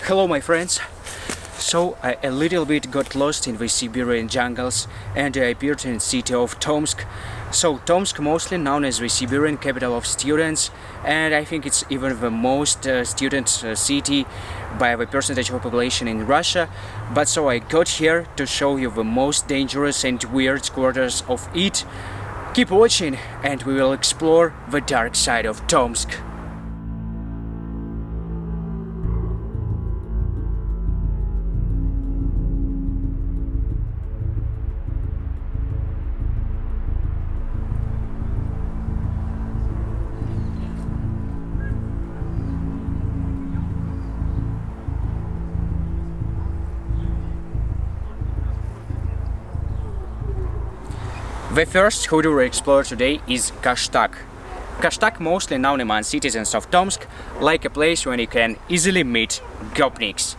Hello my friends! So I a little bit got lost in the Siberian jungles and I appeared in the city of Tomsk. So Tomsk, mostly known as the Siberian capital of students, and I think it's even the most student city by the percentage of population in Russia. But so I got here to show you the most dangerous and weird quarters of it. Keep watching and we will explore the dark side of Tomsk. The first who we will explore today is Kashtak. Kashtak, mostly known among citizens of Tomsk, like a place where you can easily meet gopniks.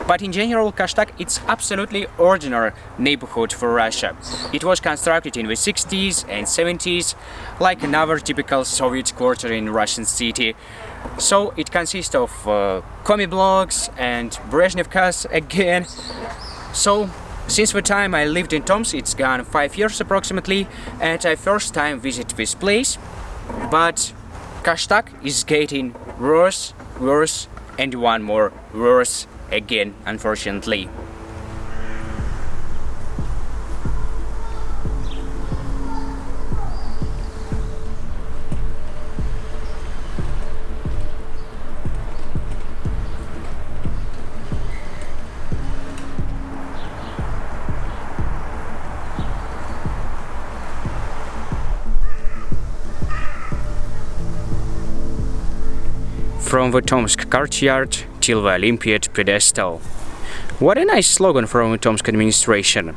But in general, Kashtak it's absolutely ordinary neighborhood for Russia. It was constructed in the 60s and 70s, like another typical Soviet quarter in Russian city. So it consists of commie blocks and Brezhnevkas again. So since the time I lived in Tomsk, it's gone 5 years approximately, and I first time visit this place. But Kashtak is getting worse, and one more worse again, unfortunately. From the Tomsk courtyard till the Olympiad pedestal. What a nice slogan from the Tomsk administration.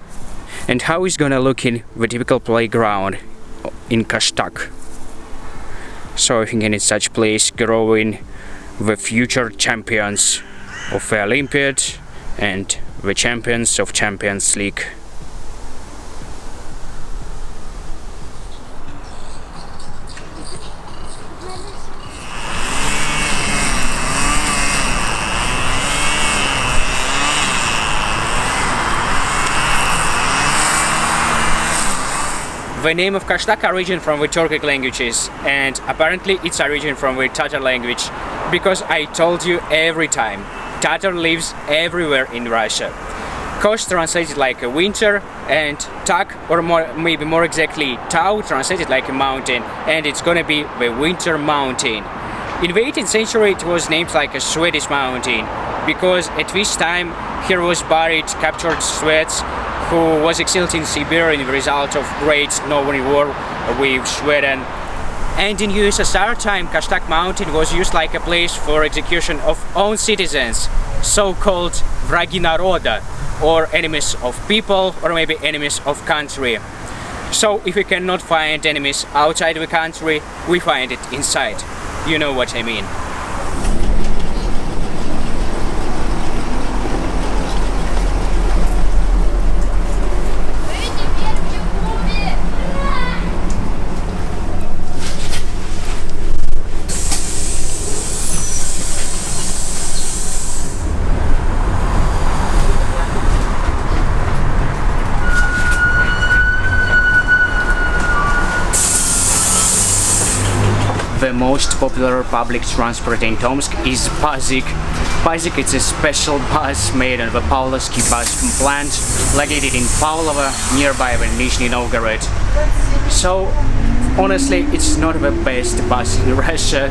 And how is gonna look in the typical playground in Kashtak. So I think in such place growing the future champions of the Olympiad and the champions of Champions League. The name of Kashtak origin from the Turkic languages, and apparently it's origin from the Tatar language, because I told you every time, Tatar lives everywhere in Russia. Kosh translated like a winter, and Tak, or maybe more exactly Tau, translated like a mountain, and it's gonna be the winter mountain. In the 18th century it was named like a Swedish mountain, because at this time here was buried captured Swedes who was exiled in Siberian in the result of Great Northern War with Sweden. And in USSR time, Kashtak mountain was used like a place for execution of own citizens, so-called Vragi Naroda, or enemies of people, or maybe enemies of country. So if we cannot find enemies outside the country, we find it inside. You know what I mean. The most popular public transport in Tomsk is Pazik. Pazik is a special bus made on the Pavlovsky bus plant located in Pavlovo, nearby the Nizhny Novgorod. So honestly, it's not the best bus in Russia,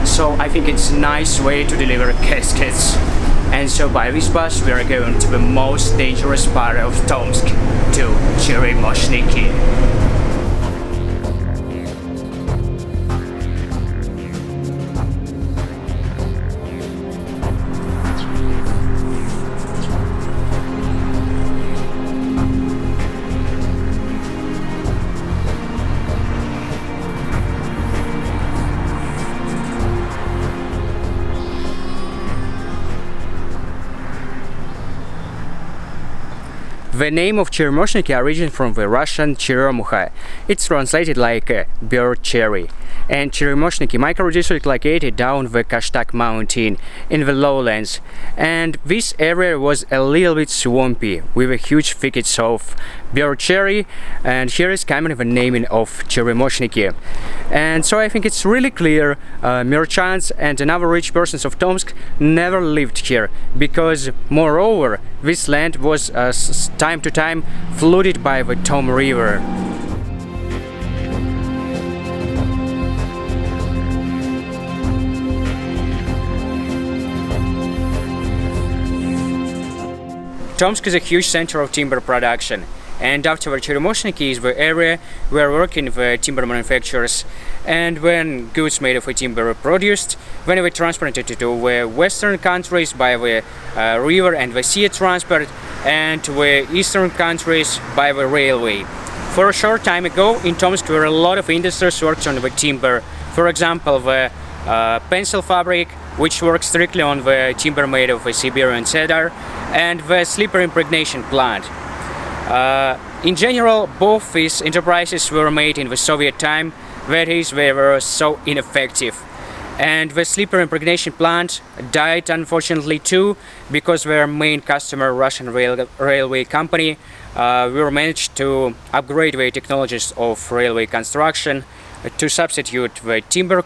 so I think it's a nice way to deliver caskets. And so by this bus we are going to the most dangerous part of Tomsk, to Cheremoshniki. The name of Cheremoshniki originates from the Russian Cheremucha. It's translated like a bird cherry. and Cheremoshniki microdistrict located down the Kashtak mountain in the lowlands, and this area was a little bit swampy with a huge thickets of birch cherry, and here is coming the naming of Cheremoshniki. And so I think it's really clear merchants and another rich persons of Tomsk never lived here, because moreover this land was time to time flooded by the Tom River. Tomsk is a huge center of timber production, and after Cheremoshniki is the area where working the timber manufacturers, and when goods made of timber are produced, when they were transported to the western countries by the river and the sea transport, and to the eastern countries by the railway. For a short time ago in Tomsk there were a lot of industries worked on the timber. For example, the pencil fabric, which works strictly on the timber made of the Siberian cedar, and the slipper impregnation plant. In general, both these enterprises were made in the Soviet time, that is, they were so ineffective. And the slipper impregnation plant died unfortunately too, because their main customer, Russian railway company, were managed to upgrade the technologies of railway construction to substitute the timber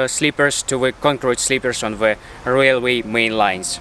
sleepers to the concrete sleepers on the railway main lines.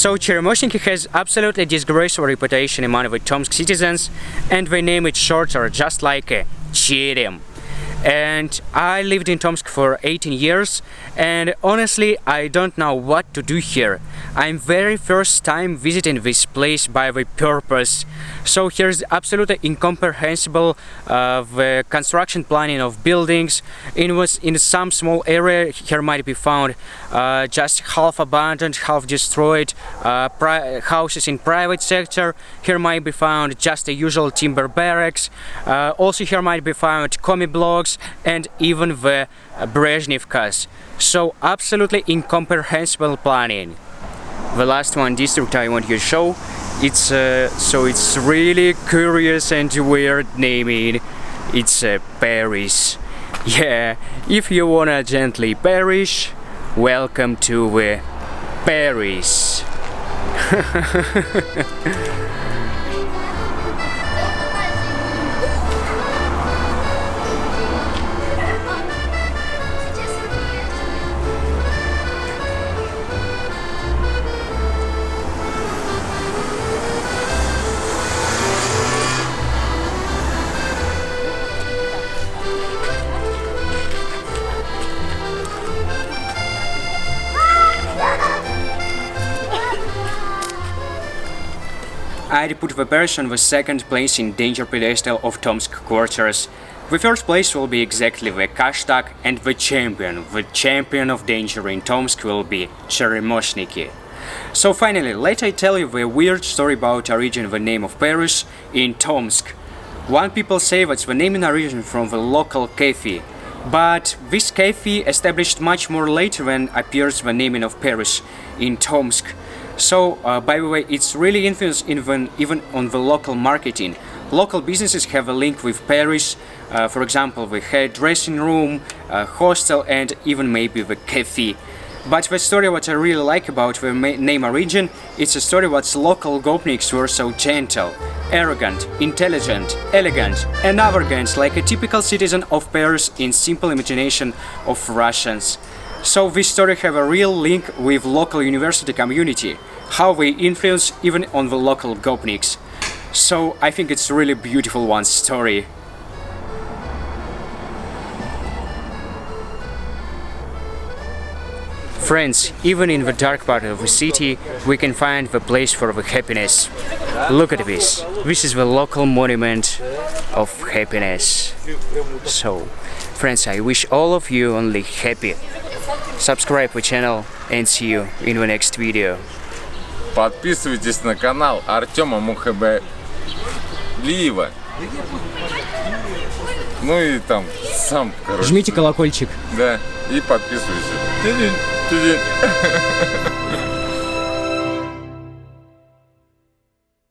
So Cheremoshniki has absolutely disgraceful reputation among the Tomsk citizens, and they name it shorter, just like a Cherem. And I lived in Tomsk for 18 years, and honestly I don't know what to do here. I'm very first time visiting this place by the purpose. So here's absolutely incomprehensible the construction planning of buildings. In some small area here might be found just half abandoned, half destroyed houses in private sector. Here might be found just the usual timber barracks. Also here might be found commie blocks and even the Brezhnevkas. So absolutely incomprehensible planning. The last one district I want you to show, it's really curious and weird naming. It's Paris. Yeah, if you wanna gently perish, welcome to the Paris. I'd put the Paris on the second place in danger pedestal of Tomsk quarters. The first place will be exactly the Kashtak, and the champion of danger in Tomsk will be Cheremoshniki. So finally, let I tell you the weird story about origin of the name of Paris in Tomsk. One people say that's the name in origin from the local cafe, but this cafe established much more later when appears the naming of Paris in Tomsk. So, by the way, it's really influenced even on the local marketing. Local businesses have a link with Paris, for example, the hairdressing room, hostel, and even maybe the cafe. But the story what I really like about the name origin, it's a story what local gopniks were so gentle, arrogant, intelligent, elegant, and arrogant like a typical citizen of Paris in simple imagination of Russians. So this story have a real link with local university community, how they influence even on the local gopniks. So I think it's really beautiful one story. Friends, even in the dark part of the city, we can find the place for the happiness. Look at this. This is the local monument of happiness. So, friends, I wish all of you only happy. Subscribe the channel and see you in the next video. Подписывайтесь на канал Артема Мухаметгалиева. Ну и там сам, короче. Жмите колокольчик. Да, и подписывайся.